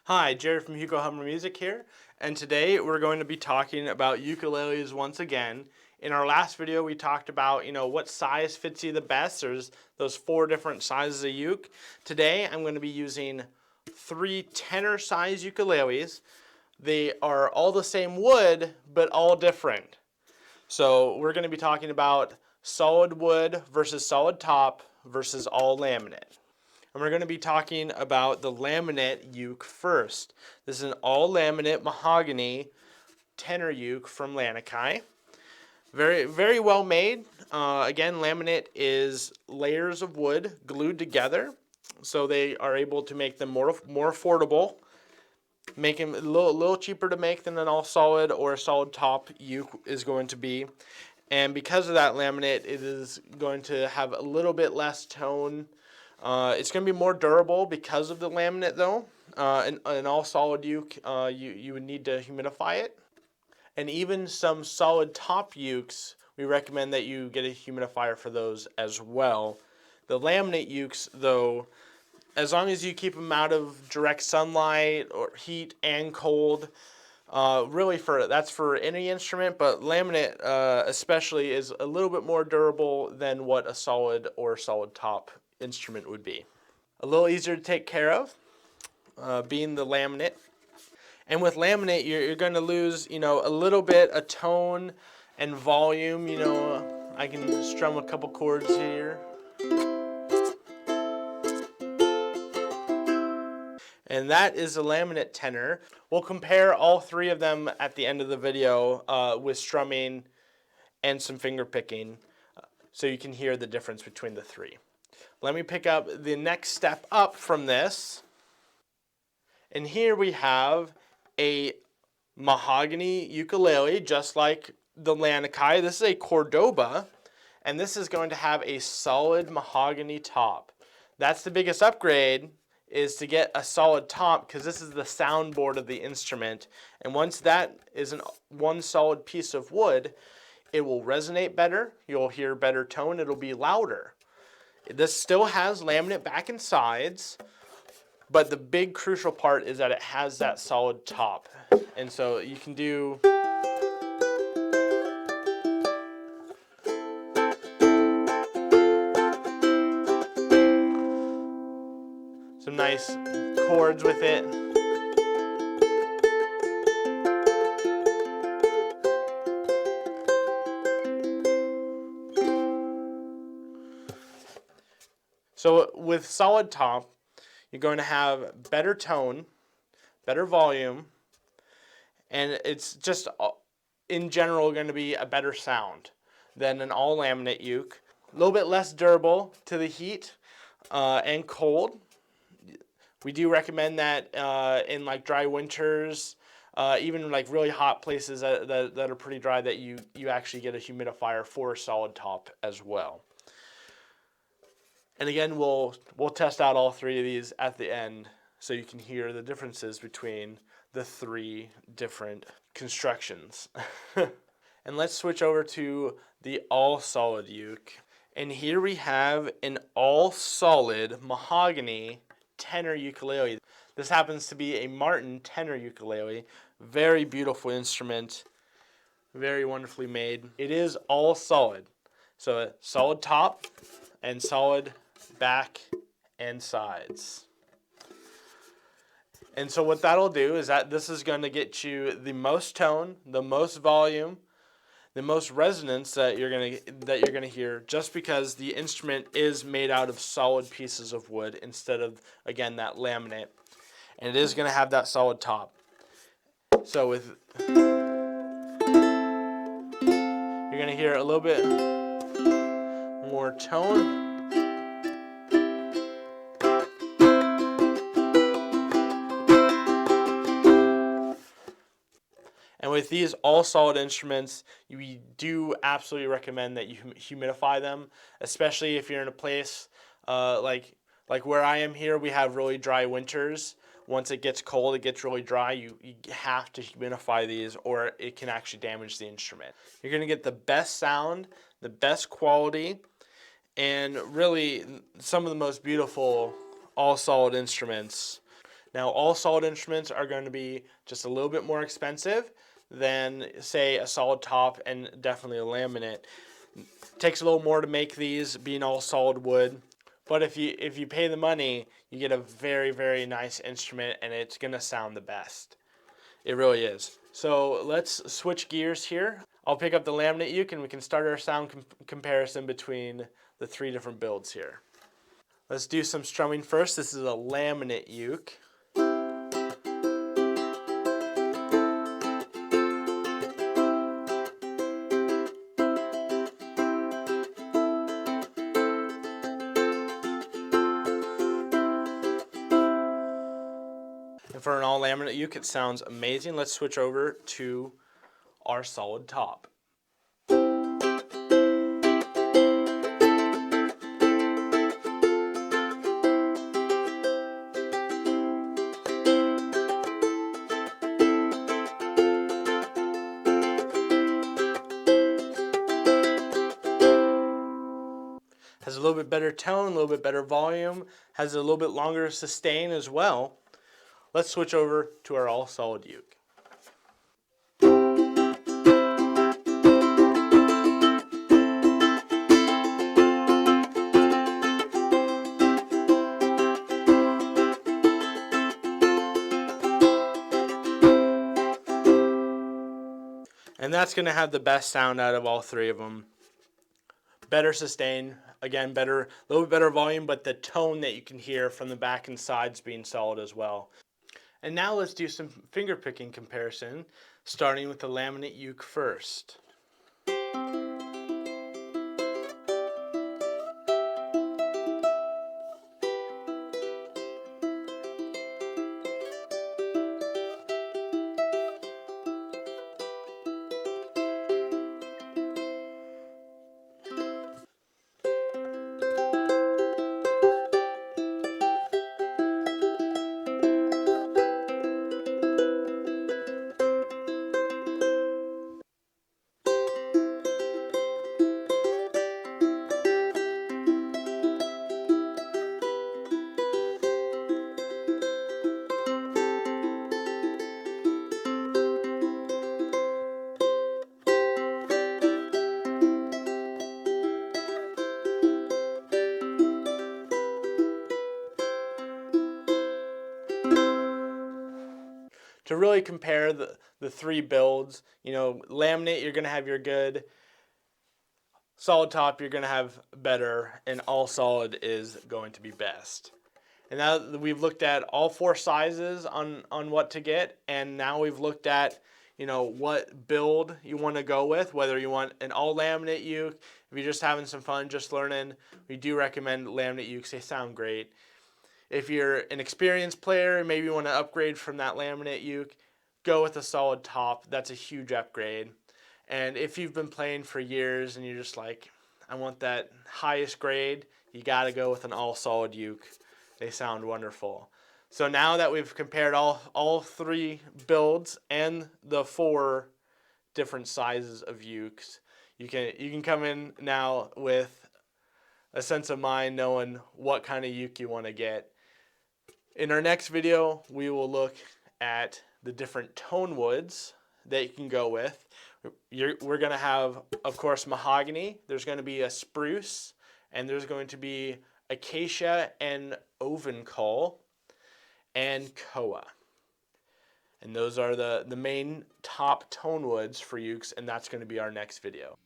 Hi, Jared from Hugo Hummer Music here, and today we're going to be talking about ukuleles once again. In our last video, we talked about, what size fits you the best. There's those 4 different sizes of uke. Today, I'm going to be using 3 tenor size ukuleles. They are all the same wood, but all different. So we're going to be talking about solid wood versus solid top versus all laminate. And we're going to be talking about the laminate uke first. This is an all laminate mahogany tenor uke from Laminate. Very, very well made. Again, laminate is layers of wood glued together, so they are able to make them more affordable, make them a little cheaper to make than an all solid or a solid top uke is going to be. And because of that laminate, it is going to have a little bit less tone. It's going to be more durable because of the laminate though. An all solid uke, you would need to humidify it. And even some solid top ukes, we recommend that you get a humidifier for those as well. The laminate ukes though, as long as you keep them out of direct sunlight or heat and cold, really that's for any instrument, but laminate especially is a little bit more durable than what a solid or solid top instrument would be. A little easier to take care of, being the laminate. And with laminate, you're going to lose, a little bit of tone and volume. I can strum a couple chords here. And that is a laminate tenor. We'll compare all 3 of them at the end of the video with strumming and some finger picking, so you can hear the difference between the 3. Let me pick up the next step up from this. And here we have a mahogany ukulele, just like the Laminate. This is a Cordoba, and this is going to have a solid mahogany top. That's the biggest upgrade, is to get a solid top, because this is the soundboard of the instrument. And once that is one solid piece of wood, it will resonate better, you'll hear better tone, it'll be louder. This still has laminate back and sides, but the big crucial part is that it has that solid top. And so you can do some nice chords with it. So with solid top, you're going to have better tone, better volume, and it's just in general going to be a better sound than an all laminate uke. A little bit less durable to the heat and cold. We do recommend that in like dry winters, even like really hot places that are pretty dry, that you actually get a humidifier for a solid top as well. And again, we'll test out all 3 of these at the end so you can hear the differences between the 3 different constructions. And let's switch over to the all solid uke. And here we have an all solid mahogany tenor ukulele. This happens to be a Martin tenor ukulele. Very beautiful instrument, very wonderfully made. It is all solid, so a solid top and solid back and sides. And so what that'll do is that this is going to get you the most tone, the most volume, the most resonance that you're going to hear, just because the instrument is made out of solid pieces of wood instead of, again, that laminate. And it is going to have that solid top. So you're going to hear a little bit more tone. And with these all solid instruments, we do absolutely recommend that you humidify them, especially if you're in a place like where I am here. We have really dry winters. Once it gets cold, it gets really dry. You have to humidify these, or it can actually damage the instrument. You're going to get the best sound, the best quality, and really some of the most beautiful all solid instruments. Now, all solid instruments are going to be just a little bit more expensive than, say, a solid top and definitely a laminate. It takes a little more to make these, being all solid wood. But if you pay the money, you get a very, very nice instrument, and it's going to sound the best. It really is. So let's switch gears here. I'll pick up the laminate uke, and we can start our sound comparison between the 3 different builds here. Let's do some strumming first. This is a laminate uke. And for an all laminate uke, it sounds amazing. Let's switch over to our solid top. Has a little bit better tone, a little bit better volume, has a little bit longer sustain as well. Let's switch over to our all solid uke. And that's going to have the best sound out of all 3 of them. Better sustain, again, a little bit better volume, but the tone that you can hear from the back and sides being solid as well. And now let's do some finger picking comparison, starting with the laminate uke first. To really compare the 3 builds, laminate, you're going to have your good. Solid top, you're going to have better, and all solid is going to be best. And now that we've looked at all 4 sizes on what to get, and now we've looked at, what build you want to go with, whether you want an all laminate uke, if you're just having some fun, just learning, we do recommend laminate ukes. They sound great. If you're an experienced player and maybe you want to upgrade from that laminate uke, go with a solid top. That's a huge upgrade. And if you've been playing for years and you're just like, I want that highest grade, you got to go with an all solid uke. They sound wonderful. So now that we've compared all 3 builds and the 4 different sizes of ukes, you can come in now with a sense of mind knowing what kind of uke you want to get. In our next video, we will look at the different tone woods that you can go with. We're going to have, of course, mahogany. There's going to be a spruce, and there's going to be acacia and ovencoal and koa. And those are the main top tone woods for ukes, and that's going to be our next video.